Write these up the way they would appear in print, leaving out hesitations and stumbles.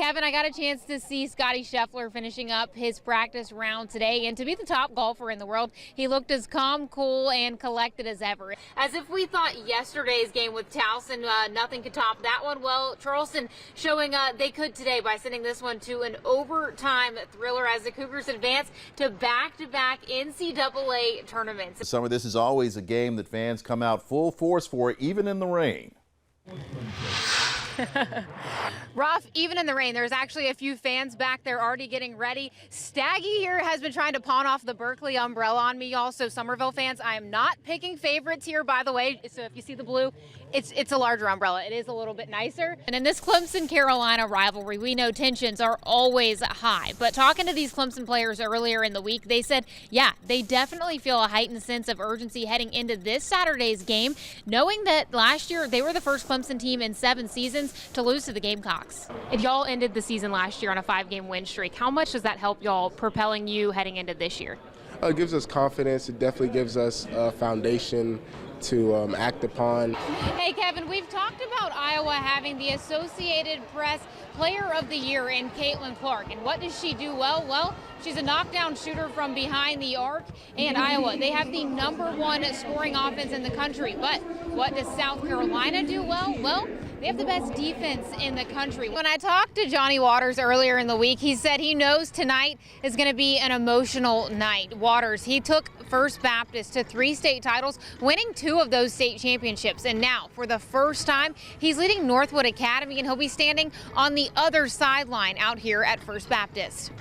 Kevin, I got a chance to see Scotty Scheffler finishing up his practice round today, and to be the top golfer in the world, he looked as calm, cool, and collected as ever. As if we thought yesterday's game with Towson, nothing could top that one. Well, Charleston showing they could today by sending this one to an overtime thriller as the Cougars advance to back-to-back NCAA tournaments. Some of this is always a game that fans come out full force for, even in the rain. Rough, even in the rain. There's actually a few fans back there already getting ready. Staggy here has been trying to pawn off the Berkeley umbrella on me, y'all. So Somerville fans, I am not picking favorites here, by the way. So if you see the blue, it's a larger umbrella. It is a little bit nicer. And in this Clemson-Carolina rivalry, we know tensions are always high. But talking to these Clemson players earlier in the week, they said, yeah, they definitely feel a heightened sense of urgency heading into this Saturday's game, knowing that last year they were the first Clemson team in 7 seasons to lose to the Gamecocks. If y'all ended the season last year on a 5-game win streak, how much does that help y'all propelling you heading into this year? It gives us confidence. It definitely gives us a foundation to act upon. Hey Kevin, we've talked about Iowa having the Associated Press Player of the Year in Caitlin Clark. And what does she do well? Well, she's a knockdown shooter from behind the arc. And Iowa, they have the #1 scoring offense in the country. But what does South Carolina do well? Well, they have the best defense in the country. When I talked to Johnny Waters earlier in the week, he said he knows tonight is going to be an emotional night. Waters, he took First Baptist to 3 state titles, winning 2 of those state championships. And now, for the first time, he's leading Northwood Academy, and he'll be standing on the other sideline out here at First Baptist.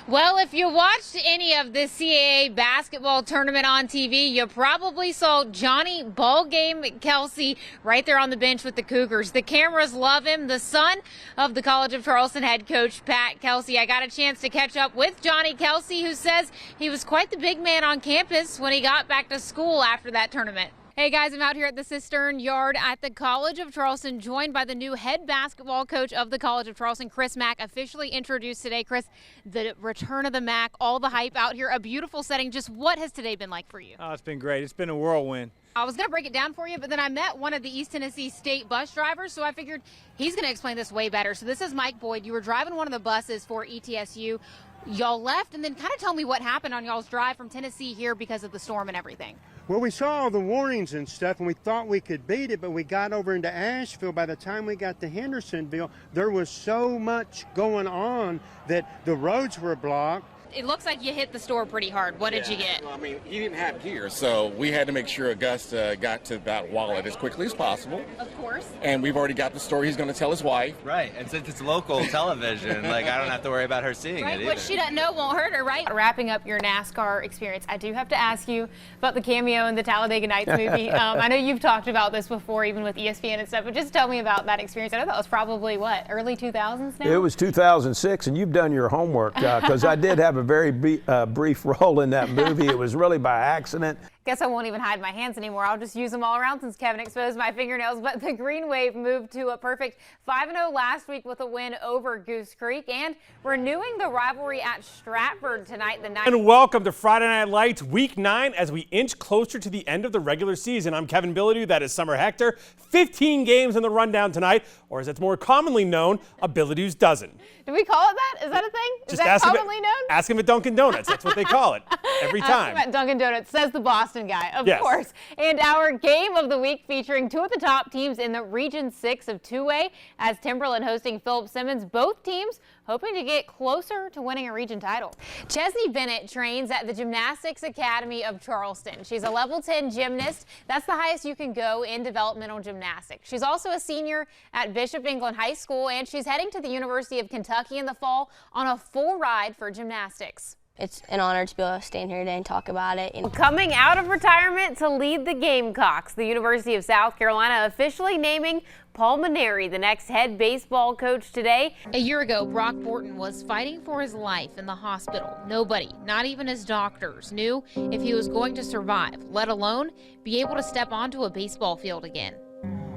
Well, if you watched any of the CAA basketball tournament on TV, you probably saw Johnny Ballgame Kelsey right there on the bench with the Cougars. The cameras love him, the son of the College of Charleston head coach Pat Kelsey. I got a chance to catch up with Johnny Kelsey, who says he was quite the big man on campus when he got back to school after that tournament. Hey guys, I'm out here at the Cistern Yard at the College of Charleston, joined by the new head basketball coach of the College of Charleston, Chris Mack, officially introduced today. Chris, the return of the Mack, all the hype out here, a beautiful setting. Just what has today been like for you? Oh, it's been great. It's been a whirlwind. I was going to break it down for you, but then I met one of the East Tennessee State bus drivers, so I figured he's going to explain this way better. So this is Mike Boyd. You were driving one of the buses for ETSU. Y'all left, and then kind of tell me what happened on y'all's drive from Tennessee here because of the storm and everything. Well, we saw all the warnings and stuff, and we thought we could beat it, but we got over into Asheville. By the time we got to Hendersonville, there was so much going on that the roads were blocked. It looks like you hit the store pretty hard. What did you get? Well, I mean, he didn't have gear, so we had to make sure Augusta got to that wallet as quickly as possible. Of course. And we've already got the story he's going to tell his wife. Right, and since it's local television, like I don't have to worry about her seeing it either. What she doesn't know won't hurt her, right? Wrapping up your NASCAR experience, I do have to ask you about the cameo in the Talladega Nights movie. I know you've talked about this before, even with ESPN and stuff, but just tell me about that experience. I know that was probably, what, early 2000s now? It was 2006, and you've done your homework, because I did have a very brief role in that movie. It was really by accident. Guess I won't even hide my hands anymore. I'll just use them all around since Kevin exposed my fingernails. But the Green Wave moved to a perfect 5-0 last week with a win over Goose Creek and renewing the rivalry at Stratford tonight. And welcome to Friday Night Lights Week 9 as we inch closer to the end of the regular season. I'm Kevin Bilodeau. That is Summer Huechtker. 15 games in the rundown tonight, or as it's more commonly known, a Bilodeau's dozen. Do we call it that? Is that a thing? Is that commonly known? Ask him at Dunkin' Donuts. That's what they call it every time. Ask him at Dunkin' Donuts, says the Boston guy, of Yes. course. And our game of the week featuring 2 of the top teams in the Region 6 of 2A as Timberland hosting Philip Simmons. Both teams hoping to get closer to winning a region title. Chesney Bennett trains at the Gymnastics Academy of Charleston. She's a level 10 gymnast. That's the highest you can go in developmental gymnastics. She's also a senior at Bishop England High School, and she's heading to the University of Kentucky in the fall on a full ride for gymnastics. It's an honor to be able to stand here today and talk about it. Coming out of retirement to lead the Gamecocks, the University of South Carolina officially naming Paul Maneri the next head baseball coach today. A year ago, Brock Borton was fighting for his life in the hospital. Nobody, not even his doctors, knew if he was going to survive, let alone be able to step onto a baseball field again.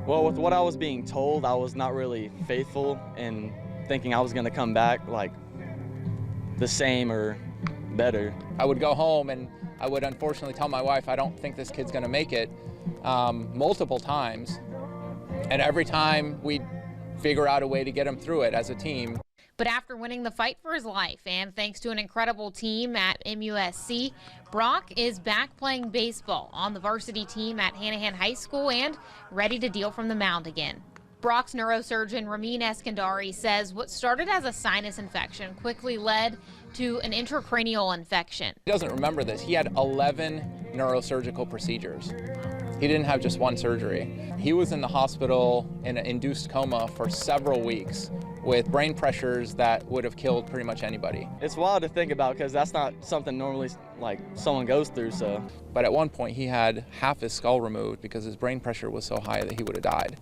Well, with what I was being told, I was not really faithful in thinking I was going to come back like the same or better. I would go home and I would unfortunately tell my wife I don't think this kid's going to make it multiple times, and every time we'd figure out a way to get him through it as a team. But after winning the fight for his life and thanks to an incredible team at MUSC, Brock is back playing baseball on the varsity team at Hanahan High School and ready to deal from the mound again. Brock's neurosurgeon Ramin Eskandari says what started as a sinus infection quickly led to an intracranial infection. He doesn't remember this. He had 11 neurosurgical procedures. He didn't have just one surgery. He was in the hospital in an induced coma for several weeks with brain pressures that would have killed pretty much anybody. It's wild to think about because that's not something normally like someone goes through. So, but at one point he had half his skull removed because his brain pressure was so high that he would have died.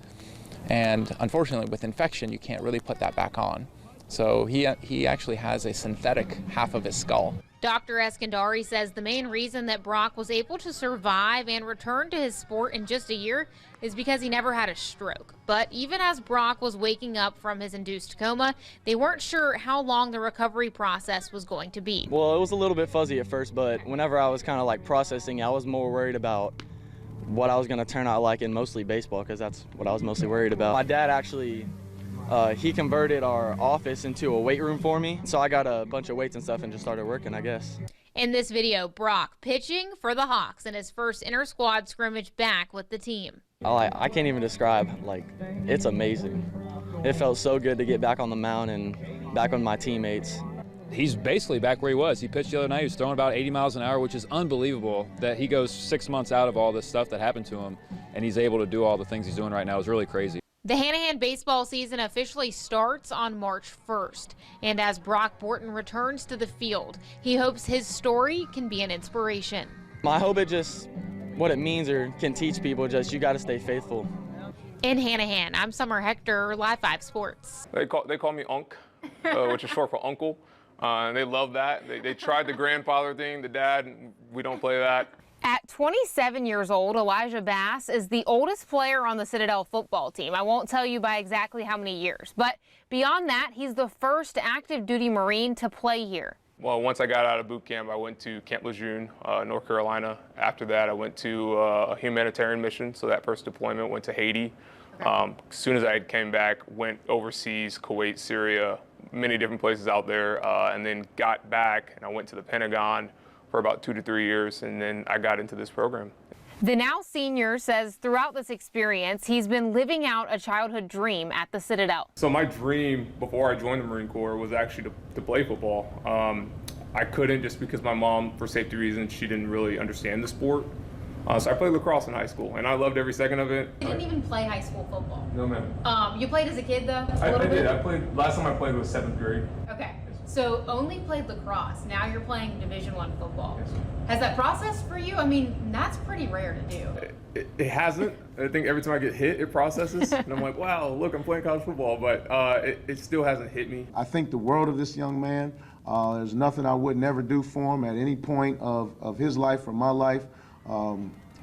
And unfortunately, with infection, you can't really put that back on. So he actually has a synthetic half of his skull. Dr. Eskandari says the main reason that Brock was able to survive and return to his sport in just a year is because he never had a stroke. But even as Brock was waking up from his induced coma, they weren't sure how long the recovery process was going to be. Well, it was a little bit fuzzy at first, but whenever I was kind of like processing, I was more worried about what I was going to turn out like in mostly baseball, because that's what I was mostly worried about. My dad actually, he converted our office into a weight room for me. So I got a bunch of weights and stuff and just started working, I guess. In this video, Brock pitching for the Hawks in his first inter-squad scrimmage back with the team. I can't even describe, like, it's amazing. It felt so good to get back on the mound and back with my teammates. He's basically back where he was. He pitched the other night. He was throwing about 80 miles an hour, which is unbelievable that he goes 6 months out of all this stuff that happened to him, and he's able to do all the things he's doing right now. It's really crazy. The Hanahan baseball season officially starts on March 1st. And as Brock Borton returns to the field, he hopes his story can be an inspiration. I hope it just, what it means or can teach people, just you got to stay faithful. In Hanahan, I'm Summer Huechtker, Live 5 Sports. They call me Unc, which is short for uncle. And they love that. They tried the grandfather thing, the dad, we don't play that. At 27 years old, Elijah Bass is the oldest player on the Citadel football team. I won't tell you by exactly how many years, but beyond that, he's the first active duty Marine to play here. Well, once I got out of boot camp, I went to Camp Lejeune, North Carolina. After that, I went to a humanitarian mission, so that first deployment went to Haiti. As soon as I came back, went overseas, Kuwait, Syria, many different places out there, and then got back and I went to the Pentagon for about 2 to 3 years, and then I got into this program. The now senior says throughout this experience, he's been living out a childhood dream at the Citadel. So my dream before I joined the Marine Corps was actually to play football. I couldn't just because my mom, for safety reasons, she didn't really understand the sport. So I played lacrosse in high school, and I loved every second of it. You didn't even play high school football? No, ma'am. You played as a kid, though? I did. Last time I played was 7th grade. Okay. So only played lacrosse. Now you're playing Division I football. Yes. Has that processed for you? I mean, that's pretty rare to do. It hasn't. I think every time I get hit, it processes. And I'm like, wow, look, I'm playing college football. But it still hasn't hit me. I think the world of this young man. There's nothing I would never do for him at any point of his life or my life.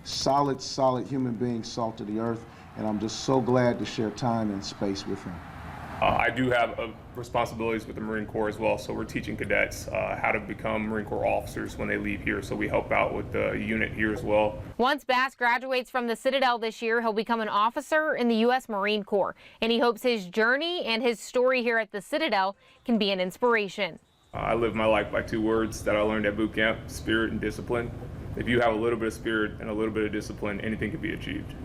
Solid human being, salt of the earth. And I'm just so glad to share time and space with him. I do have responsibilities with the Marine Corps as well, so we're teaching cadets how to become Marine Corps officers when they leave here, so we help out with the unit here as well. Once Bass graduates from the Citadel this year, he'll become an officer in the U.S. Marine Corps, and he hopes his journey and his story here at the Citadel can be an inspiration. I live my life by 2 words that I learned at boot camp: spirit and discipline. If you have a little bit of spirit and a little bit of discipline, anything can be achieved.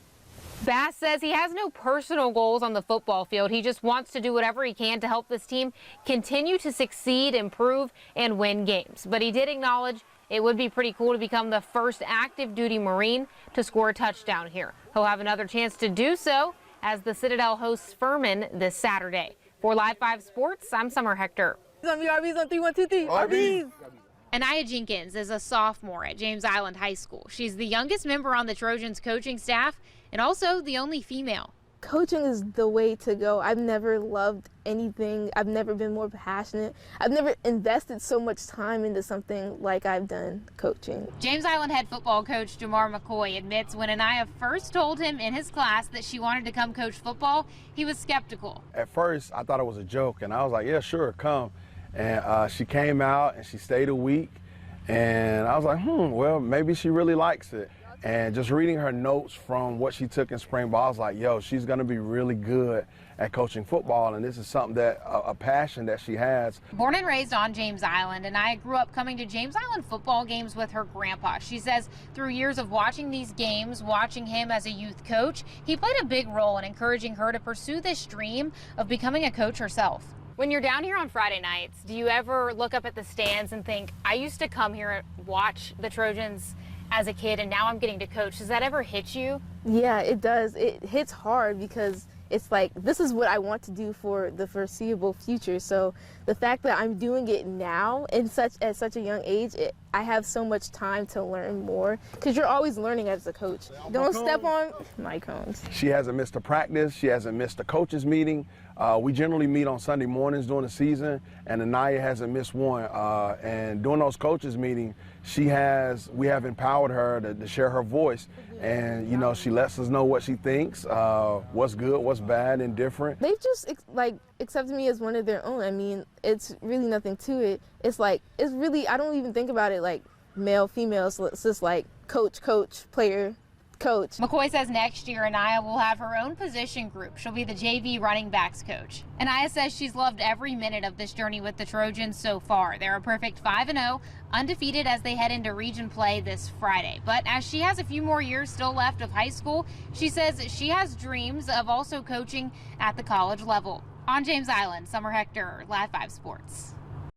Bass says he has no personal goals on the football field. He just wants to do whatever he can to help this team continue to succeed, improve, and win games. But he did acknowledge it would be pretty cool to become the first active duty Marine to score a touchdown here. He'll have another chance to do so as the Citadel hosts Furman this Saturday. For Live 5 Sports, I'm Summer Huechtker. RBs on 3, 1, 2, 3. RBs. Anaya Jenkins is a sophomore at James Island High School. She's the youngest member on the Trojans coaching staff and also the only female. Coaching is the way to go. I've never loved anything. I've never been more passionate. I've never invested so much time into something like I've done coaching. James Island head football coach Jamar McCoy admits when Anaya first told him in his class that she wanted to come coach football, he was skeptical. At first, I thought it was a joke, and I was like, yeah, sure, come. And she came out and she stayed a week, and I was like, well, maybe she really likes it. And just reading her notes from what she took in spring ball, I was like, yo, she's going to be really good at coaching football, and this is something that a passion that she has. Born and raised on James Island, and I grew up coming to James Island football games with her grandpa. She says through years of watching these games, watching him as a youth coach, he played a big role in encouraging her to pursue this dream of becoming a coach herself. When you're down here on Friday nights, do you ever look up at the stands and think, I used to come here and watch the Trojans as a kid, and now I'm getting to coach? Does that ever hit you? Yeah, it does. It hits hard because it's like, this is what I want to do for the foreseeable future. So the fact that I'm doing it now at such a young age, I have so much time to learn more, because you're always learning as a coach. Don't step on my cones. She hasn't missed a practice. She hasn't missed a coaches meeting. We generally meet on Sunday mornings during the season, and Anaya hasn't missed one. And during those coaches meetings, we have empowered her to share her voice. And, you know, she lets us know what she thinks, what's good, what's bad, and different. They've just accepted me as one of their own. I mean, it's really nothing to it. It's really, I don't even think about it like male, female. So it's just like coach, player, coach. McCoy says next year Anaya will have her own position group. She'll be the JV running backs coach. Anaya says she's loved every minute of this journey with the Trojans so far. They're a perfect 5-0, undefeated as they head into region play this Friday. But as she has a few more years still left of high school, she says she has dreams of also coaching at the college level. On James Island, Summer Huechtker, Live 5 Sports.